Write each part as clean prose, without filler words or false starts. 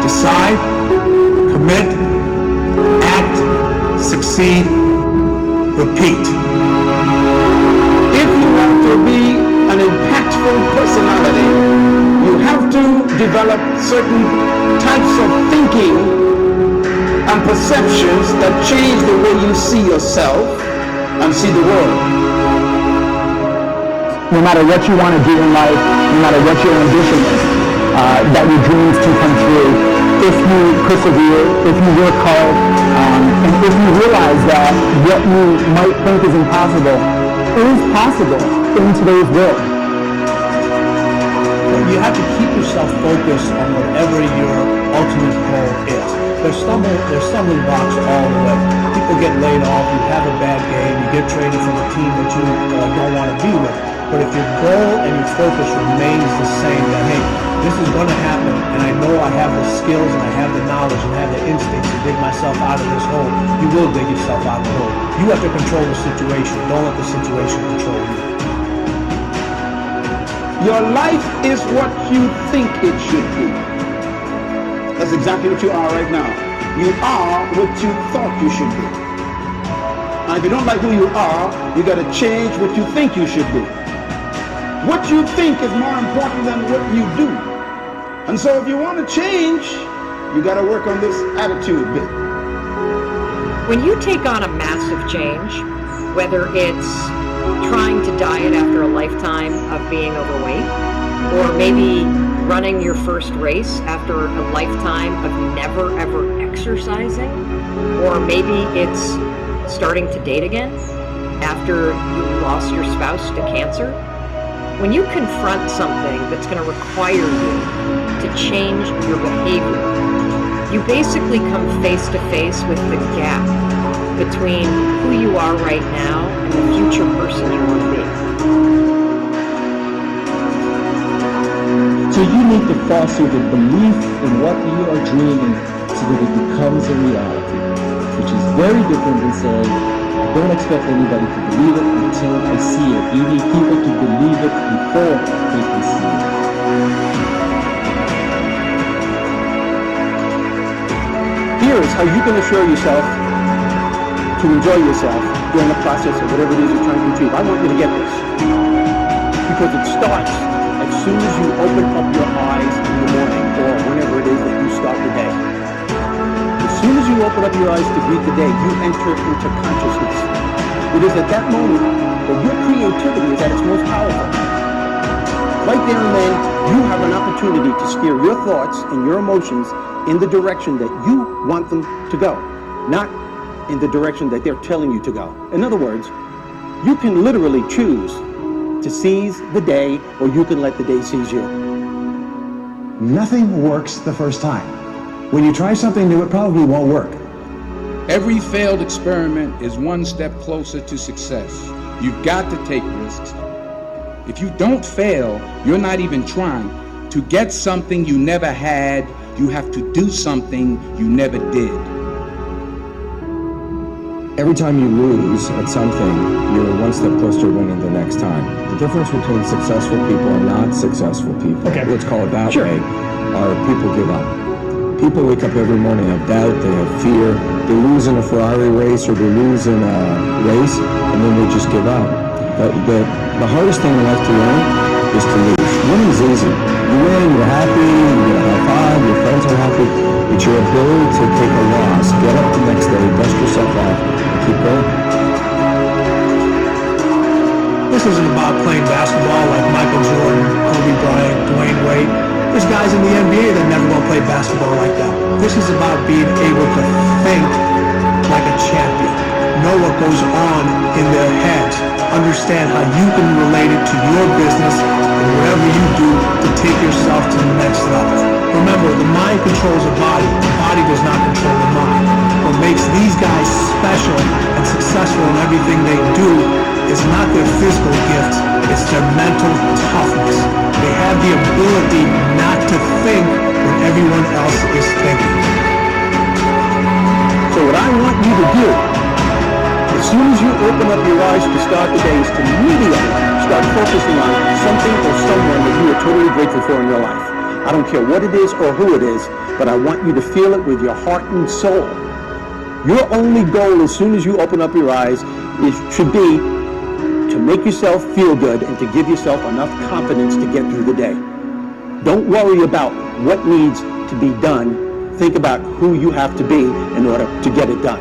Decide, commit, act, succeed, repeat. If you want to be an impactful personality, you have to develop certain types of thinking and perceptions that change the way you see yourself and see the world. No matter what you want to do in life, no matter what your ambition is, that your dreams can come true, if you persevere, if you work hard, and if you realize that what you might think is impossible is possible in today's world. You have to keep yourself focused on whatever your ultimate goal is. There's stumbling blocks all the way. People get laid off, you have a bad game, you get traded from a team that you don't want to be with. But if your goal and your focus remains the same, that hey, this is going to happen, and I know I have the skills and I have the knowledge and I have the instincts to dig myself out of this hole, you will dig yourself out of the hole. You have to control the situation. Don't let the situation control you. Your life is what you think it should be. That's exactly what you are right now. You are what you thought you should be. And if you don't like who you are, you got to change what you think you should be. What you think is more important than what you do. And so if you want to change, you got to work on this attitude bit. When you take on a massive change, whether it's trying to diet after a lifetime of being overweight, or maybe running your first race after a lifetime of never ever exercising, or maybe it's starting to date again after you lost your spouse to cancer. When you confront something that's going to require you to change your behavior, you basically come face to face with the gap between who you are right now and the future person you want to be. So you need to foster the belief in what you are dreaming so that it becomes a reality, which is very different than saying, I don't expect anybody to believe it until I see it. You need people to believe it before they can see it. Here is how you can assure yourself to enjoy yourself during the process of whatever it is you're trying to achieve. I want you to get this. Because it starts as soon as you open up your eyes in the morning or whenever it is that you start the day. As soon as you open up your eyes to greet the day, you enter into consciousness. It is at that moment that your creativity is at its most powerful. Right there and then, you have an opportunity to steer your thoughts and your emotions in the direction that you want them to go, not in the direction that they're telling you to go. In other words, you can literally choose to seize the day, or you can let the day seize you. Nothing works the first time. When you try something new, it probably won't work. Every failed experiment is one step closer to success. You've got to take risks. If you don't fail, you're not even trying. To get something you never had, you have to do something you never did. Every time you lose at something, you're one step closer to winning the next time. The difference between successful people and not successful people, let's call it that way, are people give up. People wake up every morning, have doubt, they have fear, they lose in a Ferrari race or they lose in a race, and then they just give up. The hardest thing in life to learn is to lose. Winning is easy. You win, you're happy, you get a high five, your friends are happy. It's your ability to take a loss, get up the next day, dust yourself off, and keep going. This isn't about playing basketball like Michael Jordan, Kobe Bryant, Dwayne Wade. There's guys in the NBA that never gonna play basketball like that. This is about being able to think like a champion. Know what goes on in their heads. Understand how you can relate it to your business and whatever you do to take yourself to the next level. Remember, the mind controls the body does not control the mind. What makes these guys special and successful in everything they do is not their physical gifts, it's their mental toughness. They have the ability not to think when everyone else is thinking. So what I want you to do, as soon as you open up your eyes to start the day, is to immediately start focusing on something or someone that you are totally grateful for in your life. I don't care what it is or who it is, but I want you to feel it with your heart and soul. Your only goal as soon as you open up your eyes should be to make yourself feel good and to give yourself enough confidence to get through the day. Don't worry about what needs to be done. Think about who you have to be in order to get it done.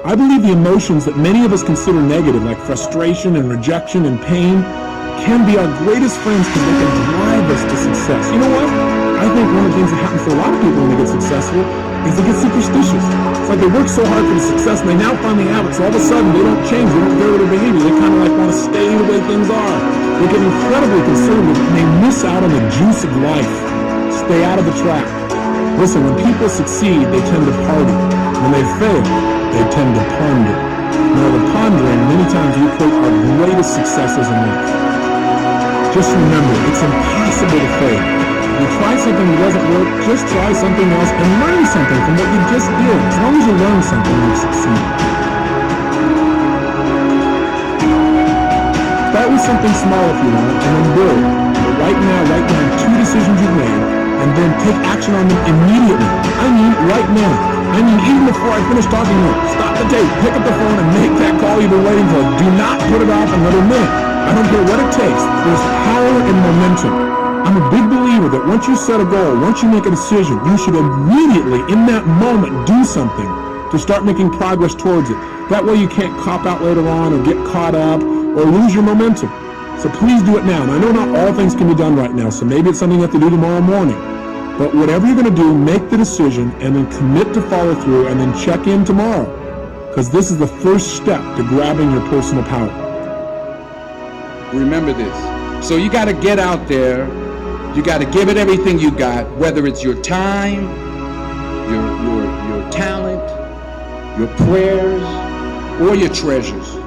I believe the emotions that many of us consider negative, like frustration and rejection and pain, can be our greatest friends because they can drive us to success. You know what? I think one of the things that happens for a lot of people when they get successful is they get superstitious. It's like they work so hard for the success and they now finally have it, so all of a sudden they don't change, they don't vary their behavior, they kind of like want to stay the way things are. They get incredibly conservative and they miss out on the juice of life. Stay out of the trap. Listen, when people succeed, they tend to party. When they fail, they tend to ponder. Now the pondering, many times we create our greatest successes in life. Just remember, it's impossible to fail. If you try something that doesn't work, just try something else and learn something from what you just did. As long as you learn something, you succeed. Start with something small if you want, and then build. But right now, write down 2 decisions you've made, and then take action on them immediately. I mean, right now. I mean, even before I finish talking to you. Stop the tape, pick up the phone, and make that call you've been waiting for. Do not put it off another minute. I don't care what it takes. There's power in momentum. I'm a big believer that once you set a goal, once you make a decision, you should immediately, in that moment, do something to start making progress towards it. That way you can't cop out later on or get caught up or lose your momentum. So please do it now. And I know not all things can be done right now, so maybe it's something you have to do tomorrow morning. But whatever you're going to do, make the decision and then commit to follow through and then check in tomorrow. Because this is the first step to grabbing your personal power. Remember this. So you got to get out there. You got to give it everything you got, whether it's your time, your talent, your prayers, or your treasures.